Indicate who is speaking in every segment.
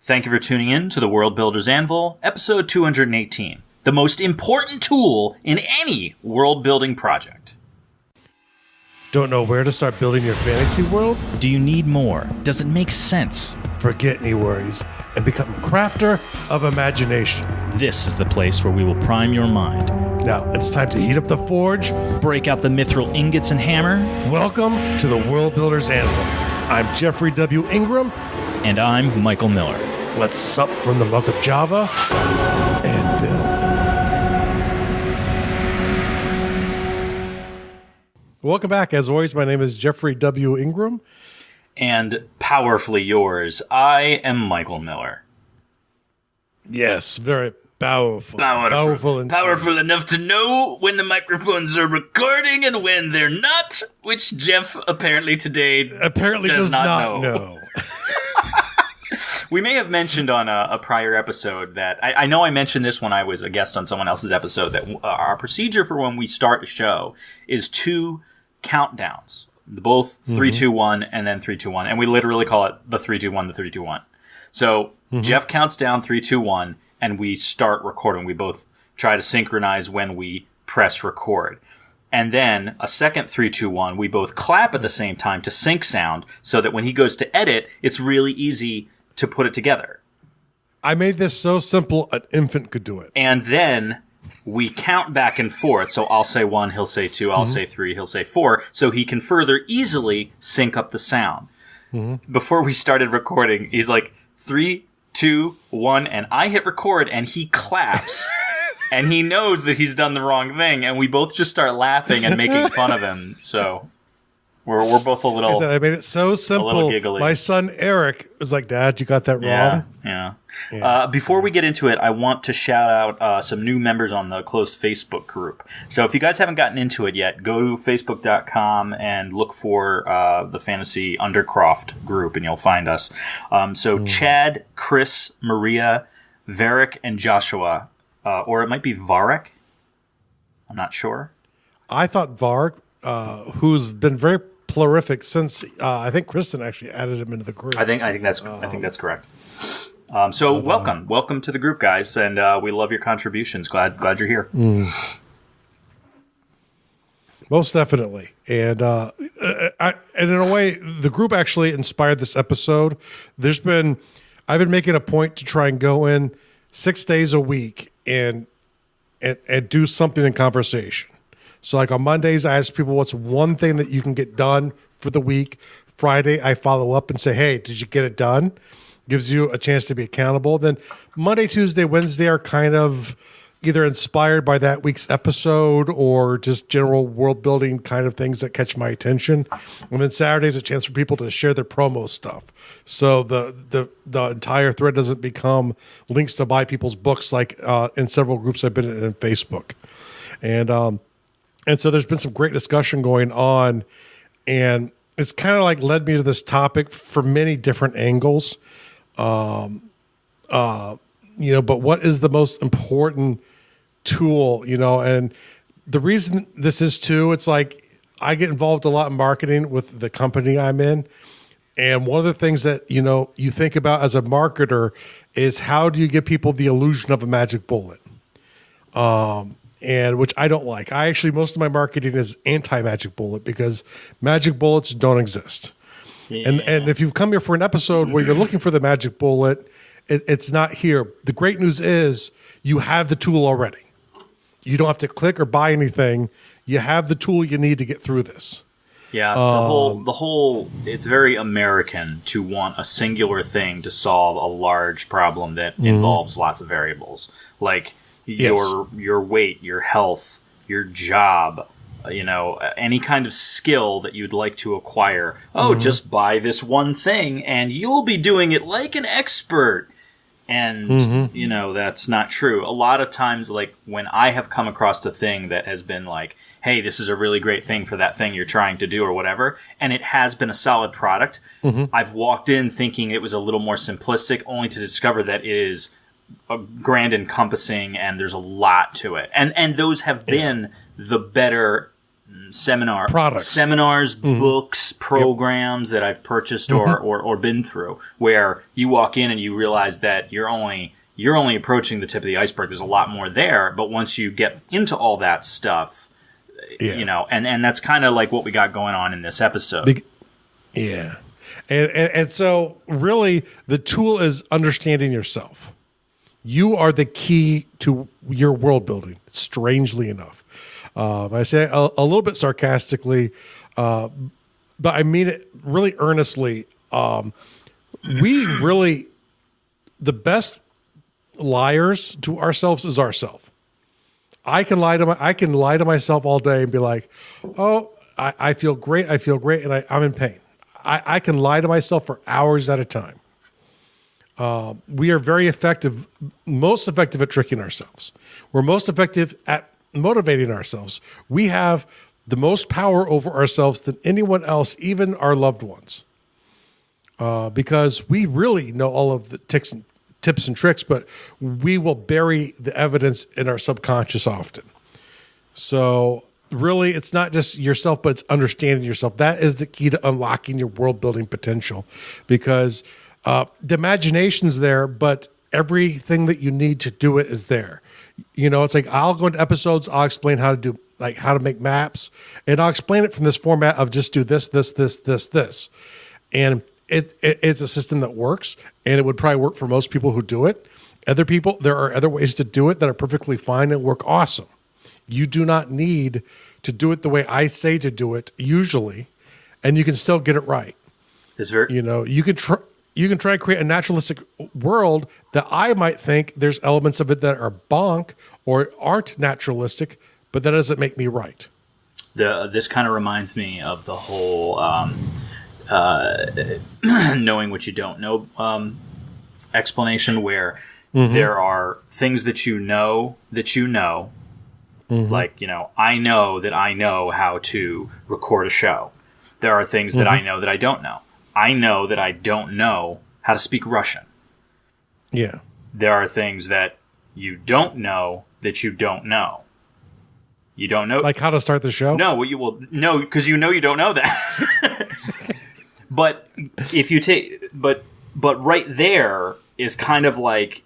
Speaker 1: Thank you for tuning in to the World Builder's Anvil, episode 218, the most important tool in any world building project.
Speaker 2: Don't know where to start building your fantasy world?
Speaker 3: Do you need more? Does it make sense?
Speaker 2: Forget any worries and become a crafter of imagination.
Speaker 3: This is the place where we will prime your mind.
Speaker 2: Now, it's time to heat up the forge.
Speaker 3: Break out the mithril ingots and hammer.
Speaker 2: Welcome to the World Builder's Anvil. I'm Jeffrey W. Ingram.
Speaker 3: And I'm Michael Miller.
Speaker 2: Let's sup from the mug of Java and build. Welcome back. As always, my name is Jeffrey W. Ingram.
Speaker 1: And powerfully yours, I am Michael Miller.
Speaker 2: Yes, very powerful.
Speaker 1: Powerful enough to know when the microphones are recording and when they're not, which Jeff apparently today does not know. We may have mentioned on a prior episode that, I know I mentioned this when I was a guest on someone else's episode, that our procedure for when we start a show is 2 countdowns. Both 3, 2, 1, and then 3, 2, 1. And we literally call it the 3, 2, 1, the 3, 2, 1. So Jeff counts down 3, 2, 1, and we start recording. We both try to synchronize when we press record. And then a second 3, 2, 1, we both clap at the same time to sync sound so that when he goes to edit, it's really easy to put it together.
Speaker 2: I made this so simple an infant could do it.
Speaker 1: And then we count back and forth. So I'll say 1, he'll say 2, I'll say 3, he'll say 4, so he can further easily sync up the sound. Before we started recording, he's like 3, 2, 1, and I hit record, and he claps. And he knows that he's done the wrong thing, and we both just start laughing and making fun of him. So we're both a little.
Speaker 2: I made it so simple. My son Eric was like, "Dad, you got that wrong."
Speaker 1: Yeah. Before we get into it, I want to shout out some new members on the closed Facebook group. So if you guys haven't gotten into it yet, go to facebook.com and look for the Fantasy Undercroft group, and you'll find us. Chad, Chris, Maria, Varric, and Joshua, or it might be Varric. I'm not sure.
Speaker 2: I thought Varric, who's been very prolific since I think Kristen actually added him into the group.
Speaker 1: I think that's correct. Welcome to the group, guys, and we love your contributions. Glad you're here.
Speaker 2: Most definitely, and and in a way, the group actually inspired this episode. I've been making a point to try and go in 6 days a week and do something in conversation. So like on Mondays, I ask people what's one thing that you can get done for the week. Friday, I follow up and say, hey, did you get it done? Gives you a chance to be accountable. Then Monday, Tuesday, Wednesday are kind of either inspired by that week's episode or just general world building kind of things that catch my attention. And then Saturday is a chance for people to share their promo stuff. So the entire thread doesn't become links to buy people's books like in several groups I've been in Facebook. And so there's been some great discussion going on, and it's kind of like led me to this topic for many different angles. But what is the most important tool, and the reason this is too, it's like I get involved a lot in marketing with the company I'm in. And one of the things that, you think about as a marketer is how do you give people the illusion of a magic bullet? And which I don't like. Most of my marketing is anti-magic bullet because magic bullets don't exist. Yeah. And if you've come here for an episode where you're looking for the magic bullet, it's not here. The great news is you have the tool already. You don't have to click or buy anything. You have the tool you need to get through this.
Speaker 1: Yeah, the whole it's very American to want a singular thing to solve a large problem that involves lots of variables. Like your weight, your health, your job, any kind of skill that you'd like to acquire. Just buy this one thing and you'll be doing it like an expert. And, that's not true. A lot of times, like, when I have come across a thing that has been like, hey, this is a really great thing for that thing you're trying to do or whatever, and it has been a solid product, I've walked in thinking it was a little more simplistic, only to discover that it is a grand encompassing and there's a lot to it. And those have been the better seminars, books, programs that I've purchased or been through, where you walk in and you realize that you're only approaching the tip of the iceberg. There's a lot more there, but once you get into all that stuff, you know, and that's kind of like what we got going on in this episode.
Speaker 2: And so really the tool is understanding yourself. You are the key to your world building, strangely enough. I say a little bit sarcastically, but I mean it really earnestly. The best liars to ourselves is ourselves. I can lie to myself all day and be like, oh, I feel great, and I'm in pain. I can lie to myself for hours at a time. We are very effective, most effective at tricking ourselves. We're most effective at motivating ourselves. We have the most power over ourselves than anyone else, even our loved ones. Because we really know all of the tips and tricks, but we will bury the evidence in our subconscious often. So really, it's not just yourself, but it's understanding yourself. That is the key to unlocking your world building potential, because the imagination's there, but everything that you need to do it is there. You know, it's like I'll go into episodes, I'll explain how to make maps, and I'll explain it from this format of just do this. And it's a system that works, and it would probably work for most people who do it. Other people, there are other ways to do it that are perfectly fine and work awesome. You do not need to do it the way I say to do it usually, and you can still get it right. You can try to create a naturalistic world that I might think there's elements of it that are bunk or aren't naturalistic, but that doesn't make me right.
Speaker 1: This kind of reminds me of the whole knowing what you don't know explanation, where there are things that you know. Like, you know, I know how to record a show. There are things that I know that I don't know. I know that I don't know how to speak Russian.
Speaker 2: Yeah.
Speaker 1: There are things that you don't know that you don't know. You don't know.
Speaker 2: Like how to start the show?
Speaker 1: No, no, because you don't know that. But if you but right there is kind of like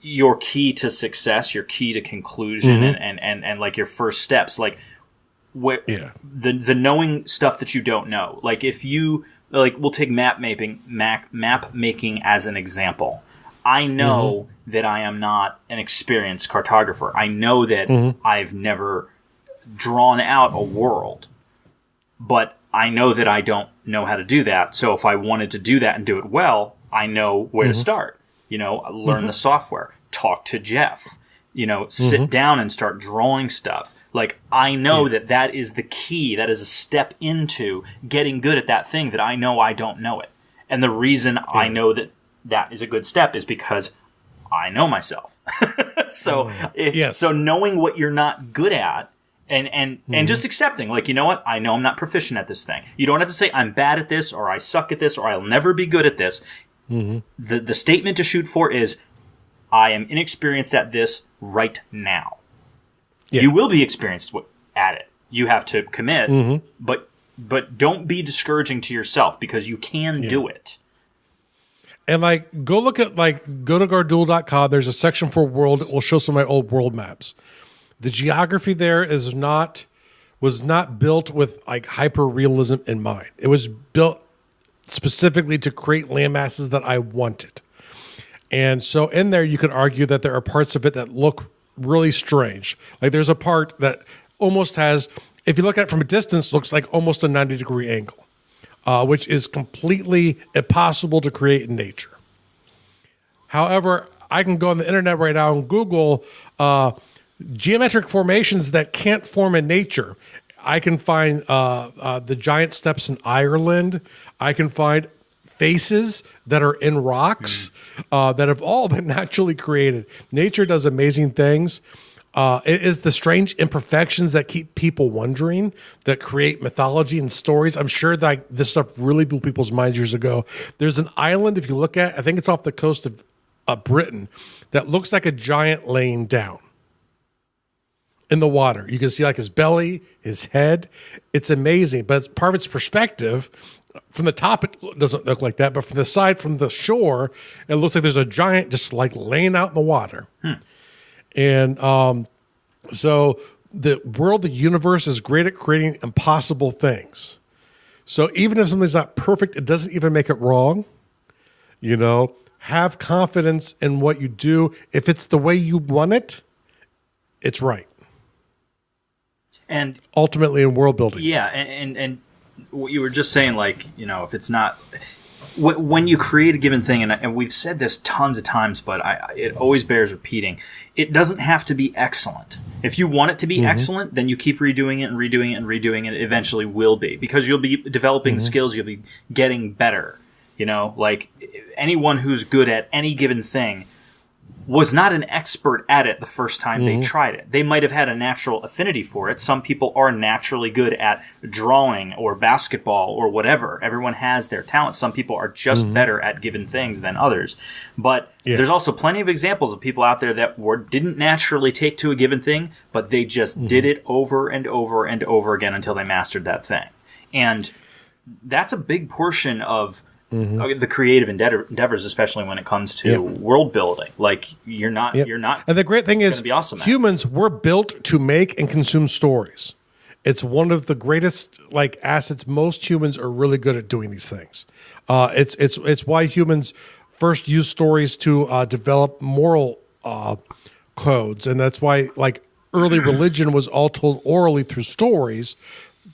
Speaker 1: your key to success, your key to conclusion, and like your first steps, like the knowing stuff that you don't know. Like if you we'll take map making as an example. I know that I am not an experienced cartographer. I know that I've never drawn out a world, but I know that I don't know how to do that. So if I wanted to do that and do it well, I know where to start. You know, learn the software, talk to Jeff, you know, sit down and start drawing stuff. Like, I know that is the key. That is a step into getting good at that thing that I know I don't know it. And the reason I know that is a good step is because I know myself. So knowing what you're not good at and just accepting, like, you know what? I know I'm not proficient at this thing. You don't have to say I'm bad at this or I suck at this or I'll never be good at this. The statement to shoot for is I am inexperienced at this right now. Yeah. You will be experienced at it. You have to commit, but don't be discouraging to yourself because you can do it.
Speaker 2: And go to Garduel.com. There's a section for world. It will show some of my old world maps. The geography there was not built with hyper realism in mind. It was built specifically to create land masses that I wanted. And so in there, you could argue that there are parts of it that look really strange. Like there's a part that almost has, if you look at it from a distance, looks like almost a 90-degree angle, which is completely impossible to create in nature. However, I can go on the internet right now and Google geometric formations that can't form in nature. I can find the giant steps in Ireland. I can find faces that are in rocks that have all been naturally created. Nature does amazing things. It is the strange imperfections that keep people wondering, that create mythology and stories. I'm sure that this stuff really blew people's minds years ago. There's an island, if you look at, I think it's off the coast of Britain, that looks like a giant laying down. in the water. You can see like his belly, his head. It's amazing, but it's part of its perspective. From the top, it doesn't look like that, but from the side, from the shore, it looks like there's a giant just like laying out in the water. And so the world, the universe is great at creating impossible things. So even if something's not perfect, it doesn't even make it wrong. You know, have confidence in what you do. If it's the way you want it, it's right.
Speaker 1: And
Speaker 2: ultimately in world building.
Speaker 1: Yeah, and what you were just saying, like, you know, if it's not, when you create a given thing, and we've said this tons of times, but it always bears repeating, it doesn't have to be excellent. If you want it to be excellent, then you keep redoing it and redoing it and redoing it. It eventually will be, because you'll be developing skills, you'll be getting better. You know, like anyone who's good at any given thing was not an expert at it the first time they tried it. They might have had a natural affinity for it. Some people are naturally good at drawing or basketball or whatever. Everyone has their talent. Some people are just better at given things than others. But there's also plenty of examples of people out there that didn't naturally take to a given thing, but they just did it over and over and over again until they mastered that thing. And that's a big portion of the creative endeavors, especially when it comes to world building. Like you're not.
Speaker 2: And the great thing is,
Speaker 1: awesome
Speaker 2: humans were built to make and consume stories. It's one of the greatest like assets. Most humans are really good at doing these things. It's why humans first used stories to develop moral codes, and that's why like early religion was all told orally through stories,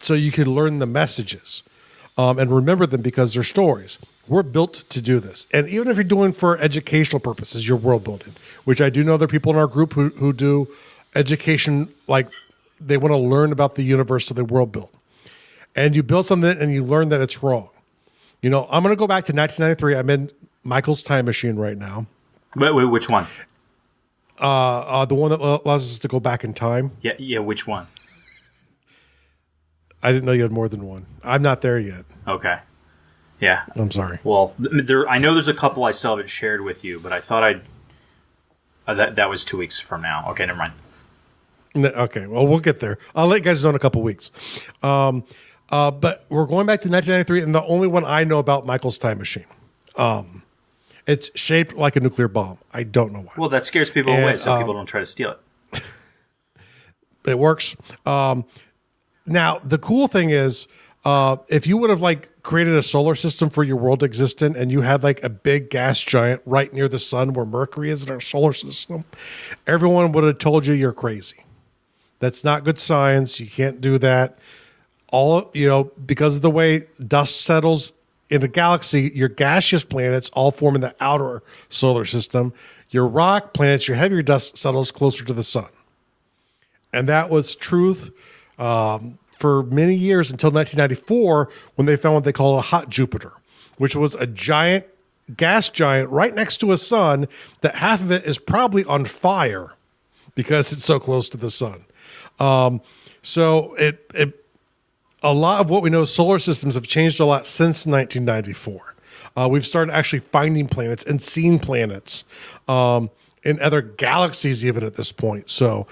Speaker 2: so you could learn the messages. And remember them because they're stories. We're built to do this. And even if you're doing for educational purposes, you're world building, which I do know there are people in our group who do education, like they want to learn about the universe, so they world build. And you build something and you learn that it's wrong. You know, I'm going to go back to 1993. I'm in Michael's time machine right now.
Speaker 1: Wait, which one?
Speaker 2: The one that allows us to go back in time.
Speaker 1: Yeah, which one?
Speaker 2: I didn't know you had more than one. I'm not there yet.
Speaker 1: Okay. Yeah.
Speaker 2: I'm sorry.
Speaker 1: Well, I know there's a couple I still haven't shared with you, but I thought that was 2 weeks from now. Okay, never mind.
Speaker 2: Okay, well, we'll get there. I'll let you guys know in a couple weeks. But we're going back to 1993, and the only one I know about Michael's time machine. It's shaped like a nuclear bomb. I don't know why.
Speaker 1: Well, that scares people away, so people don't try to steal it.
Speaker 2: It works. Now, the cool thing is, if you would have like created a solar system for your world to exist in, and you had like a big gas giant right near the sun where Mercury is in our solar system, everyone would have told you you're crazy. That's not good science. You can't do that. Because of the way dust settles in a galaxy, your gaseous planets all form in the outer solar system. Your rock planets, your heavier dust settles closer to the sun. And that was truth for many years until 1994, when they found what they call a hot Jupiter, which was a giant gas giant right next to a sun that half of it is probably on fire because it's so close to the sun. So a lot of what we know, solar systems have changed a lot since 1994. We've started actually finding planets and seeing planets in other galaxies even at this point. So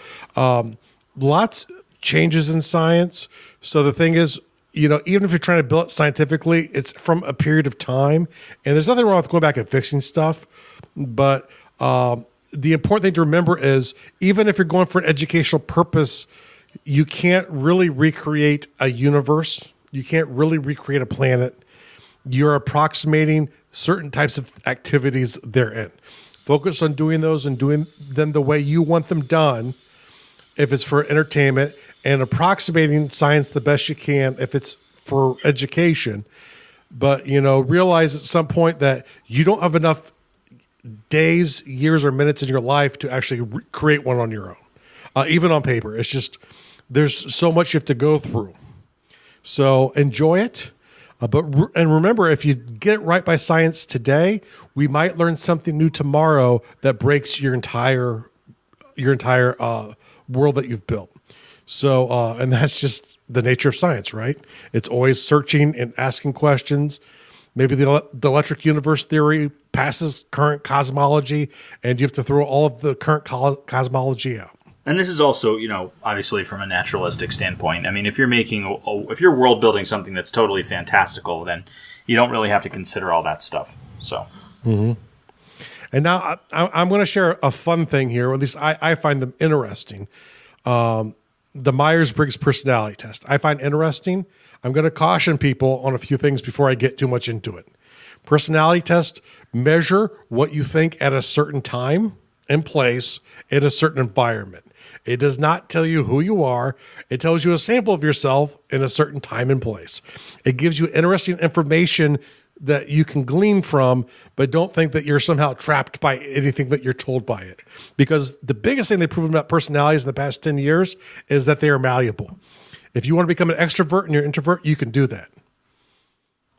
Speaker 2: lots changes in science. So the thing is, even if you're trying to build it scientifically, it's from a period of time. And there's nothing wrong with going back and fixing stuff. But the important thing to remember is, even if you're going for an educational purpose, you can't really recreate a universe. You can't really recreate a planet. You're approximating certain types of activities therein. Focus on doing those and doing them the way you want them done if it's for entertainment, and approximating science the best you can if it's for education. But, realize at some point that you don't have enough days, years, or minutes in your life to actually create one on your own, even on paper. It's just, there's so much you have to go through. So enjoy it. And remember, if you get it right by science today, we might learn something new tomorrow that breaks your entire world that you've built. So, and that's just the nature of science, right? It's always searching and asking questions. Maybe the electric universe theory passes current cosmology, and you have to throw all of the current cosmology out.
Speaker 1: And this is also, obviously from a naturalistic standpoint. I mean, if you're if you're world building something that's totally fantastical, then you don't really have to consider all that stuff. So.
Speaker 2: Mm-hmm. And now I'm going to share a fun thing here, or at least I find them interesting. The Myers-Briggs personality test. I find interesting. I'm going to caution people on a few things before I get too much into it. Personality test measure what you think at a certain time and place in a certain environment. It does not tell you who you are. It tells you a sample of yourself in a certain time and place. It gives you interesting information that you can glean from, but don't think that you're somehow trapped by anything that you're told by it. Because the biggest thing they've proven about personalities in the past 10 years is that they are malleable. If you want to become an extrovert and you're an introvert, you can do that.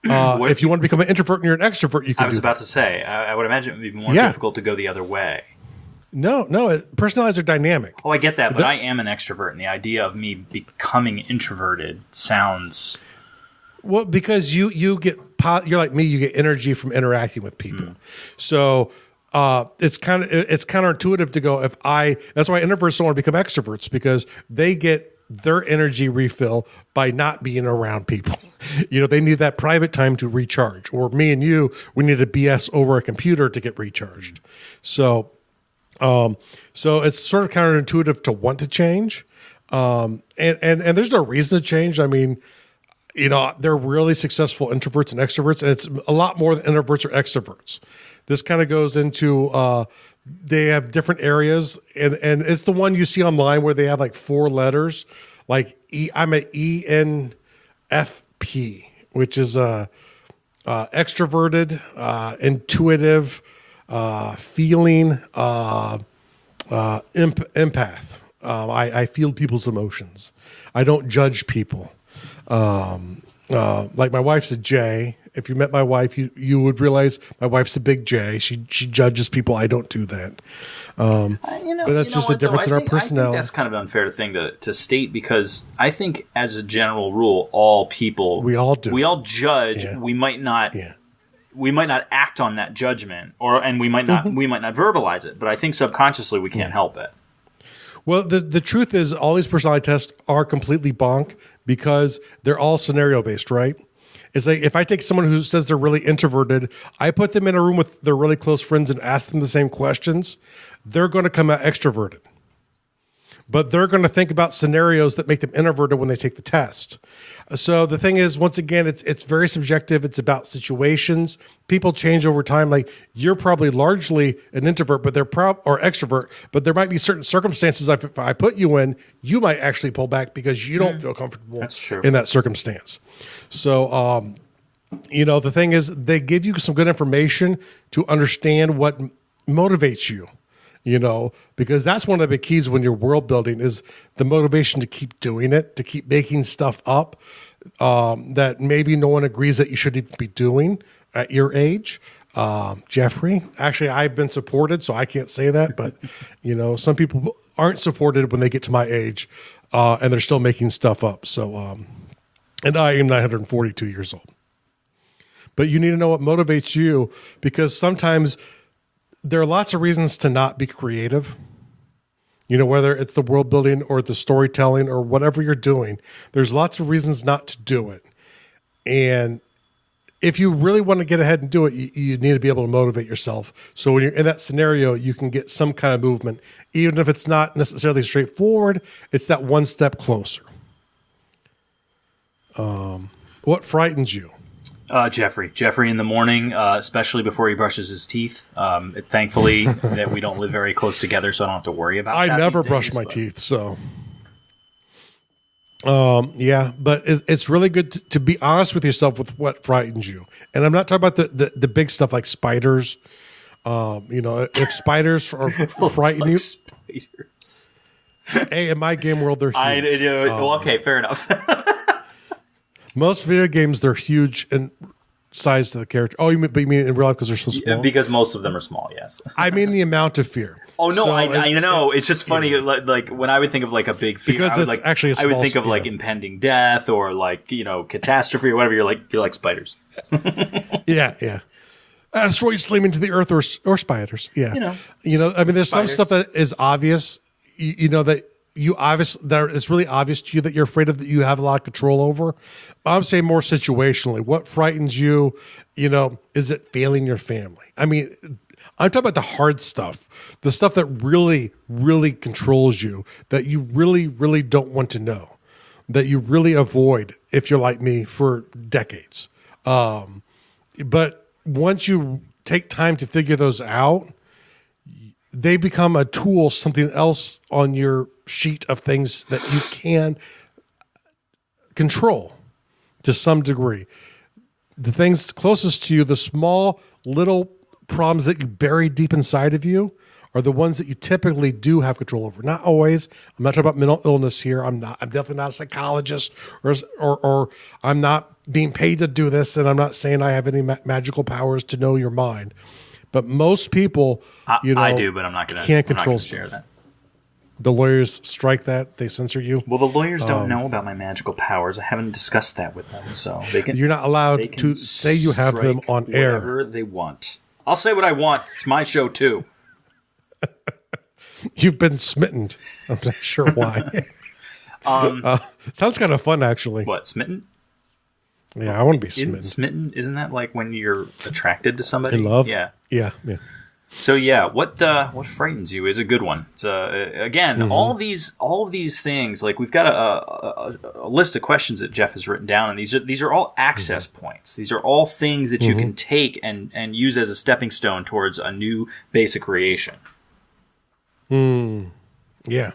Speaker 2: If you want to become an introvert and you're an extrovert, you can do that.
Speaker 1: I was about to say, I would imagine it would be more difficult to go the other way.
Speaker 2: No, personalities are dynamic.
Speaker 1: Oh, I get that, but I am an extrovert, and the idea of me becoming introverted sounds...
Speaker 2: Well, because you're like me, you get energy from interacting with people. Mm. So it's counterintuitive to go, that's why introverts don't want to become extroverts, because they get their energy refill by not being around people. They need that private time to recharge. Or me and you, we need to BS over a computer to get recharged. So it's sort of counterintuitive to want to change. And there's no reason to change. I mean, they're really successful introverts and extroverts, and it's a lot more than introverts or extroverts. This kind of goes into they have different areas, and it's the one you see online where they have like 4 letters. Like I'm an ENFP, which is extroverted, intuitive, feeling, empath. I feel people's emotions. I don't judge people. Like my wife's a J. If you met my wife, you would realize my wife's a big J. She judges people. I don't do that. But that's just a difference in our personality.
Speaker 1: I think that's kind of an unfair thing to state, because I think as a general rule, all people
Speaker 2: we all
Speaker 1: judge. Yeah. We might not act on that judgment, and we might not verbalize it. But I think subconsciously we can't help it.
Speaker 2: Well, the truth is all these personality tests are completely bonk because they're all scenario-based, right? It's like if I take someone who says they're really introverted, I put them in a room with their really close friends and ask them the same questions, they're going to come out extroverted. But they're going to think about scenarios that make them introverted when they take the test. So the thing is, once again, it's very subjective. It's about situations. People change over time. Like you're probably largely an introvert, but or extrovert, but there might be certain circumstances if I put you in, you might actually pull back because you don't feel comfortable in that circumstance. So, the thing is, they give you some good information to understand what motivates you. Because that's one of the big keys when you're world building is the motivation to keep doing it, to keep making stuff up that maybe no one agrees that you should even be doing at your age. Jeffrey, actually, I've been supported, so I can't say that, but some people aren't supported when they get to my age, and they're still making stuff up. So, and I am 942 years old. But you need to know what motivates you, because sometimes there are lots of reasons to not be creative. Whether it's the world building or the storytelling or whatever you're doing, there's lots of reasons not to do it. And if you really want to get ahead and do it, you need to be able to motivate yourself. So when you're in that scenario, you can get some kind of movement. Even if it's not necessarily straightforward, it's that one step closer. What frightens you?
Speaker 1: Jeffrey in the morning, especially before he brushes his teeth. Thankfully that we don't live very close together, so I don't have to worry about that.
Speaker 2: I never brush my teeth, so. But it's really good to be honest with yourself with what frightens you. And I'm not talking about the big stuff like spiders. If spiders are frighten you.
Speaker 1: Spiders.
Speaker 2: Hey, in my game world, they're huge.
Speaker 1: Okay, fair enough.
Speaker 2: Most video games, they're huge in size to the character. Oh, you mean in real life because they're so small?
Speaker 1: Yeah, because most of them are small, yes.
Speaker 2: I mean the amount of fear.
Speaker 1: Oh, no, so, I know. It's just funny. Yeah. Like when I would think of like a big fear, I would think of like impending death or like, catastrophe or whatever. You're like spiders.
Speaker 2: Yeah. Asteroids slamming to the earth or spiders. Yeah. I mean, there's spiders. Some stuff that is obvious. you know that it's really obvious to you that you're afraid of, that you have a lot of control over. I'm saying more situationally. What frightens you? You know, is it failing your family? I mean, I'm talking about the hard stuff, the stuff that really, really controls you, that you really, really don't want to know, that you really avoid if you're like me for decades. But once you take time to figure those out, they become a tool, something else on your sheet of things that you can control to some degree. The things closest to you, the small little problems that you bury deep inside of you, are the ones that you typically do have control over. Not always. I'm not talking about mental illness here. I'm definitely not a psychologist, or I'm not being paid to do this, and I'm not saying I have any magical powers to know your mind. But most people,
Speaker 1: I do, but I'm not going to.
Speaker 2: Can't control
Speaker 1: share that.
Speaker 2: The lawyers strike that. They censor you.
Speaker 1: Well, the lawyers don't know about my magical powers. I haven't discussed that with them, so they can.
Speaker 2: You're not allowed to say you have them on air.
Speaker 1: Whatever they want. I'll say what I want. It's my show too.
Speaker 2: You've been smitten. I'm not sure why. Sounds kind of fun, actually.
Speaker 1: What, smitten?
Speaker 2: Yeah, I want to be smitten.
Speaker 1: Smitten, isn't that like when you're attracted to somebody?
Speaker 2: In love?
Speaker 1: Yeah.
Speaker 2: Yeah.
Speaker 1: So yeah, what frightens you is a good one. It's, again, all of these things, like we've got a list of questions that Jeff has written down, and these are all access points. These are all things that you can take and use as a stepping stone towards a new basic creation.
Speaker 2: Yeah. You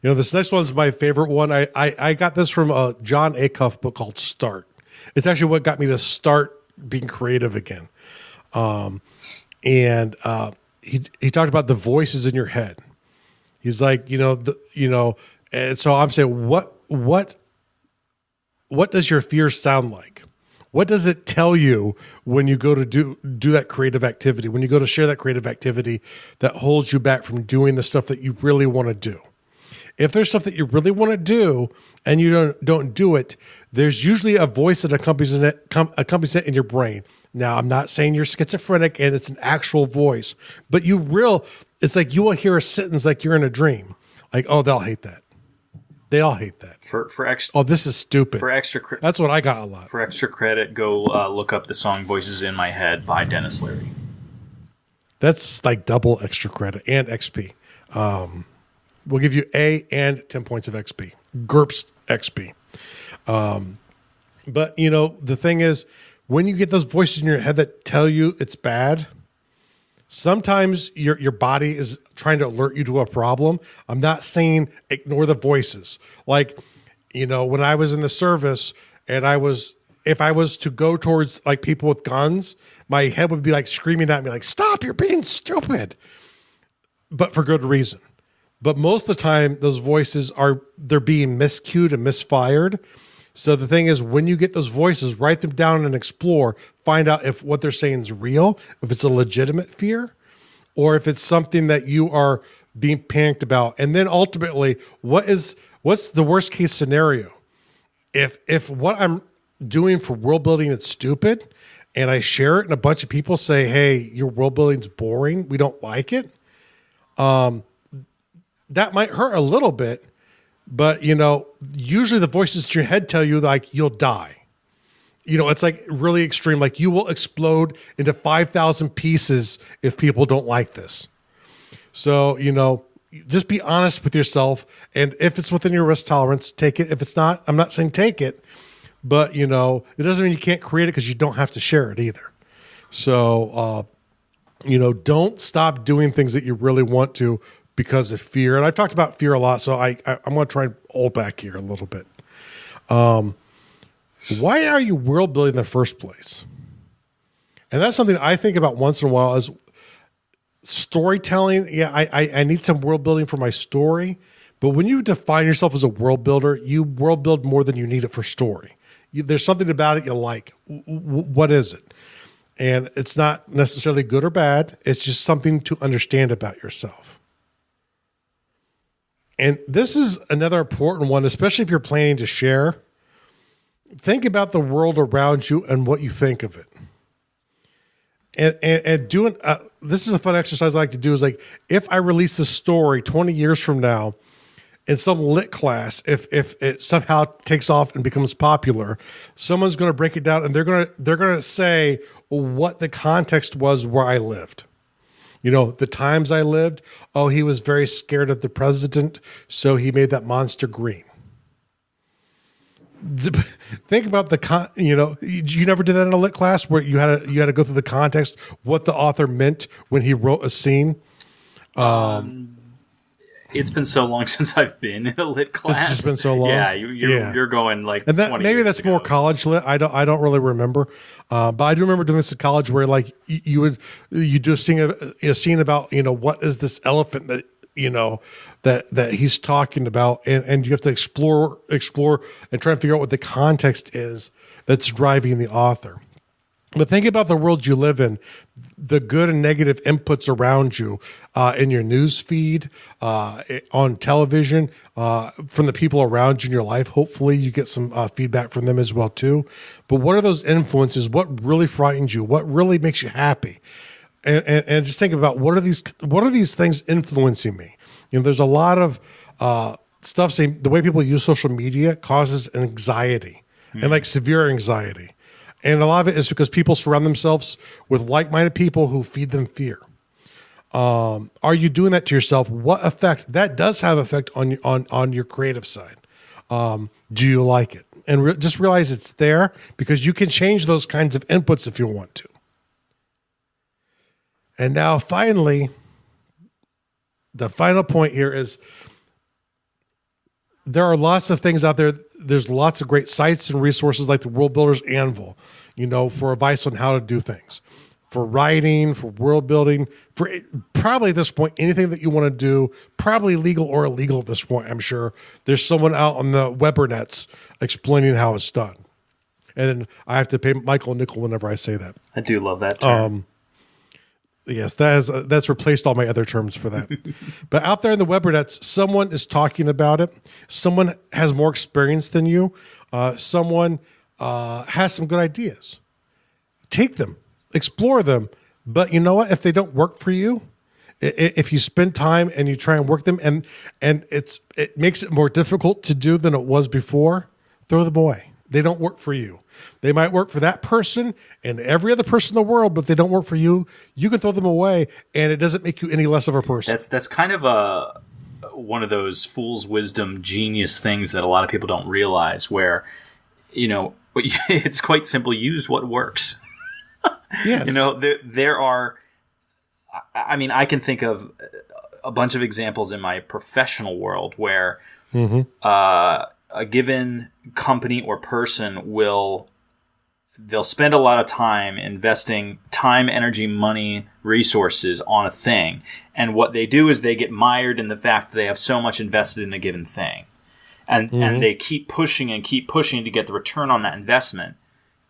Speaker 2: know, this next one's my favorite one. I got this from a John Acuff book called Start. It's actually what got me to start being creative again. And he talked about the voices in your head. He's like, and so I'm saying, what does your fear sound like? What does it tell you when you go to do that creative activity, when you go to share that creative activity that holds you back from doing the stuff that you really want to do? If there's stuff that you really want to do and you don't do it, there's usually a voice that accompanies it in your brain. Now, I'm not saying you're schizophrenic and it's an actual voice, but it's like you will hear a sentence like you're in a dream. Like, oh, they'll hate that. They all hate that. Oh, this is stupid. That's what I got a lot.
Speaker 1: For extra credit, go look up the song Voices in My Head by Dennis Leary.
Speaker 2: That's like double extra credit and XP. We'll give you A and 10 points of XP. GURPS XP. But, the thing is, when you get those voices in your head that tell you it's bad, sometimes your body is trying to alert you to a problem. I'm not saying ignore the voices. Like, when I was in the service and if I was to go towards like people with guns, my head would be like screaming at me like, stop, you're being stupid. But for good reason. But most of the time, those voices they're being miscued and misfired. So the thing is, when you get those voices, write them down and explore. Find out if what they're saying is real, if it's a legitimate fear, or if it's something that you are being panicked about. And then ultimately, what's the worst case scenario? If what I'm doing for world building is stupid, and I share it, and a bunch of people say, "Hey, your world building's boring. We don't like it." That might hurt a little bit, but usually the voices in your head tell you like you'll die. It's like really extreme. Like you will explode into 5,000 pieces if people don't like this. So, just be honest with yourself. And if it's within your risk tolerance, take it. If it's not, I'm not saying take it, but it doesn't mean you can't create it because you don't have to share it either. So, don't stop doing things that you really want to because of fear. And I've talked about fear a lot, so I'm going to try and hold back here a little bit. Why are you world building in the first place? And that's something I think about once in a while is storytelling. Yeah, I need some world building for my story. But when you define yourself as a world builder, you world build more than you need it for story. There's something about it you like. What is it? And it's not necessarily good or bad. It's just something to understand about yourself. And this is another important one, especially if you're planning to share. Think about the world around you and what you think of it. And doing this is a fun exercise I like to do, is like, if I release this story 20 years from now in some lit class, if it somehow takes off and becomes popular, someone's going to break it down and they're going to say what the context was where I lived. You know, the times I lived. Oh, he was very scared of the president, so he made that monster green. Think about you never did that in a lit class where you had to go through the context, what the author meant when he wrote a scene.
Speaker 1: It's been so long since I've been in a lit class.
Speaker 2: It's just been so long.
Speaker 1: Yeah, you're going like,
Speaker 2: and that
Speaker 1: 20
Speaker 2: maybe
Speaker 1: years
Speaker 2: that's
Speaker 1: ago.
Speaker 2: more college lit. I don't really remember, but I do remember doing this in college where like you do a scene about what is this elephant that that he's talking about, and you have to explore and try and figure out what the context is that's driving the author. But think about the world you live in, the good and negative inputs around you in your news feed, on television, from the people around you in your life. Hopefully you get some feedback from them as well too. But what are those influences? What really frightens you? What really makes you happy? And just think about what are these things influencing me? There's a lot of stuff saying the way people use social media causes anxiety and like severe anxiety. And a lot of it is because people surround themselves with like-minded people who feed them fear. Are you doing that to yourself? What effect? That does have effect on your creative side. Do you like it? And just realize it's there because you can change those kinds of inputs if you want to. And now finally, the final point here is there are lots of things out there. There's lots of great sites and resources like the World Builder's Anvil, for advice on how to do things, for writing, for world building, for probably at this point, anything that you want to do, probably legal or illegal at this point, I'm sure. There's someone out on the Webernets explaining how it's done. And I have to pay Michael a nickel whenever I say that.
Speaker 1: I do love that term.
Speaker 2: Yes, that's replaced all my other terms for that. But out there in the Webernets, someone is talking about it. Someone has more experience than you. Someone has some good ideas. Take them, explore them. But you know what? If they don't work for you, if you spend time and you try and work them, and it makes it more difficult to do than it was before, throw them away. They don't work for you. They might work for that person and every other person in the world, but if they don't work for you, you can throw them away, and it doesn't make you any less of a person.
Speaker 1: That's kind of one of those fool's wisdom genius things that a lot of people don't realize, where it's quite simple. Use what works.
Speaker 2: Yes.
Speaker 1: There are. I mean, I can think of a bunch of examples in my professional world where a given company or person they'll spend a lot of time investing time, energy, money, resources on a thing. And what they do is they get mired in the fact that they have so much invested in a given thing. And they keep pushing to get the return on that investment.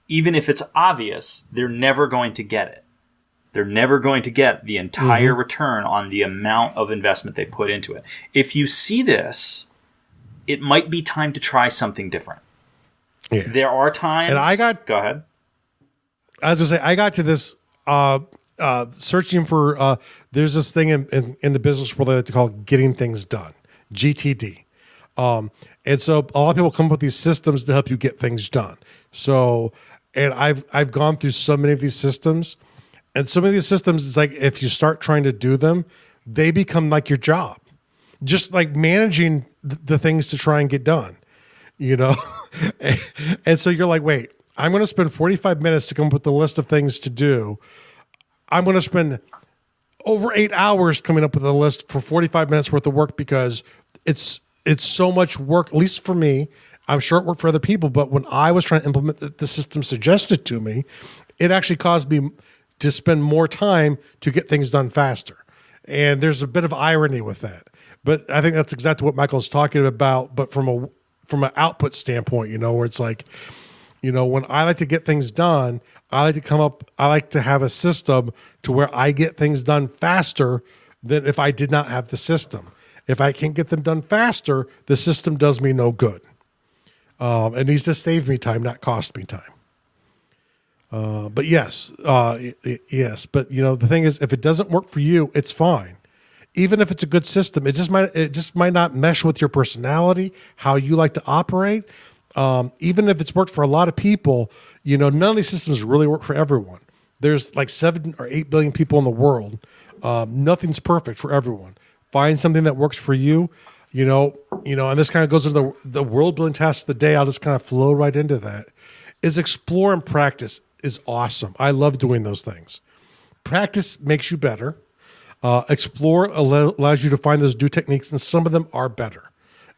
Speaker 1: Even if it's obvious, they're never going to get it. They're never going to get the entire return on the amount of investment they put into it. If you see this, it might be time to try something different. Yeah. There are times. And go ahead.
Speaker 2: I was going to say, I got to this searching for. There's this thing in the business world they like to call getting things done, GTD. And so a lot of people come up with these systems to help you get things done. So, and I've gone through so many of these systems, and some of these systems, it's like if you start trying to do them, they become like your job, just like managing the things to try and get done, and so you're like, wait, I'm going to spend 45 minutes to come up with the list of things to do. I'm going to spend over 8 hours coming up with a list for 45 minutes worth of work because it's so much work, at least for me. I'm sure it worked for other people, but when I was trying to implement the system suggested to me, it actually caused me to spend more time to get things done faster. And there's a bit of irony with that. But I think that's exactly what Michael's talking about, but from an output standpoint, where it's like, when I like to get things done, I like to have a system to where I get things done faster than if I did not have the system. If I can't get them done faster, the system does me no good. It needs to save me time, not cost me time. But yes. But the thing is, if it doesn't work for you, it's fine. Even if it's a good system, it just might not mesh with your personality, how you like to operate. Even if it's worked for a lot of people, none of these systems really work for everyone. There's like 7 or 8 billion people in the world. Nothing's perfect for everyone. Find something that works for you, and this kind of goes into the world building task of the day. I'll just kind of flow right into that. Is explore and practice is awesome. I love doing those things. Practice makes you better. Explore allows you to find those new techniques, and some of them are better.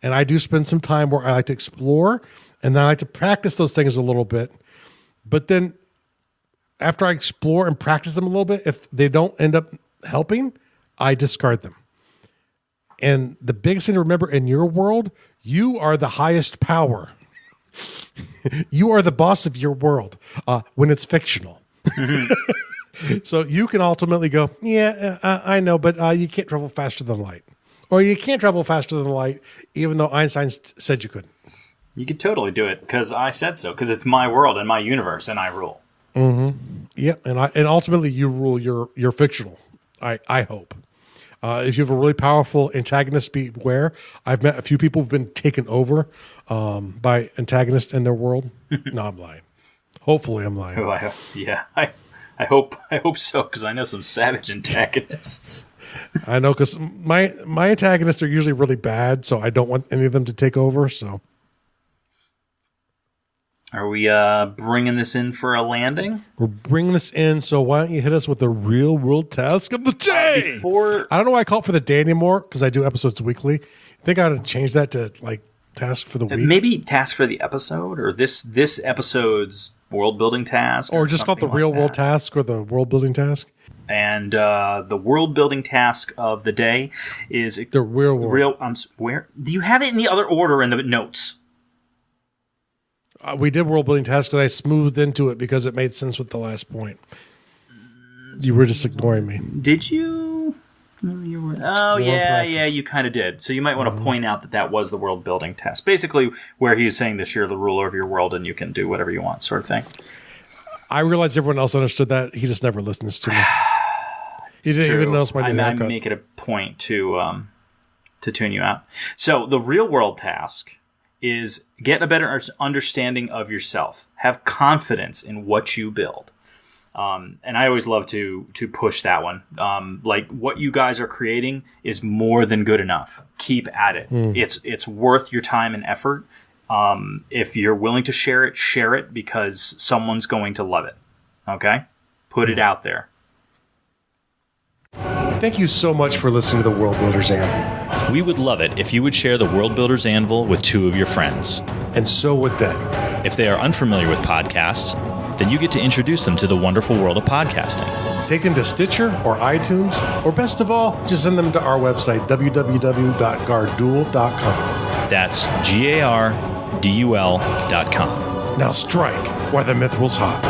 Speaker 2: And I do spend some time where I like to explore, and then I like to practice those things a little bit. But then after I explore and practice them a little bit, if they don't end up helping, I discard them. And the biggest thing to remember in your world, you are the highest power. You are the boss of your world when it's fictional. So you can ultimately go, I know, but you can't travel faster than light. Or you can't travel faster than light, even though Einstein said you couldn't.
Speaker 1: You could totally do it because I said so, because it's my world and my universe, and I rule.
Speaker 2: Mm-hmm. Yeah, and ultimately you rule your fictional, I hope. If you have a really powerful antagonist, beware. I've met a few people who've been taken over by antagonists in their world. No, I'm lying. Hopefully I'm lying.
Speaker 1: Oh, I hope so, because I know some savage antagonists.
Speaker 2: I know, because my antagonists are usually really bad, so I don't want any of them to take over. So,
Speaker 1: are we bringing this in for a landing?
Speaker 2: We're bringing this in, so why don't you hit us with the real world task of the day? I don't know why I call it for the day anymore, because I do episodes weekly. I think I ought to change that to like task for the week.
Speaker 1: Maybe task for the episode, or this episode's world building task,
Speaker 2: or just call it the real world task or the world building task.
Speaker 1: And the world building task of the day is
Speaker 2: the real world.
Speaker 1: Where do you have it in the other order in the notes?
Speaker 2: We did world building task, and I smoothed into it because it made sense with the last point. You were just ignoring me.
Speaker 1: Did you? You kind of did. So you might want to point out that was the world building task. Basically, where he's saying that you're the ruler of your world and you can do whatever you want, sort of thing. I
Speaker 2: realized everyone else understood that. He just never listens to me. He didn't even notice my new haircut.
Speaker 1: I make it a point to tune you out. So the real world task is get a better understanding of yourself. Have confidence in what you build. And I always love to push that one. Like what you guys are creating is more than good enough. Keep at it. It's worth your time and effort. If you're willing to share it because someone's going to love it. Okay? Put it out there.
Speaker 2: Thank you so much for listening to the World Builders Anvil.
Speaker 3: We would love it if you would share the World Builders Anvil with 2 of your friends.
Speaker 2: And so would they.
Speaker 3: If they are unfamiliar with podcasts, then you get to introduce them to the wonderful world of podcasting.
Speaker 2: Take them to Stitcher or iTunes, or best of all, just send them to our website, www.gardul.com.
Speaker 3: That's GARDUL.com.
Speaker 2: Now strike while the myth rules hot.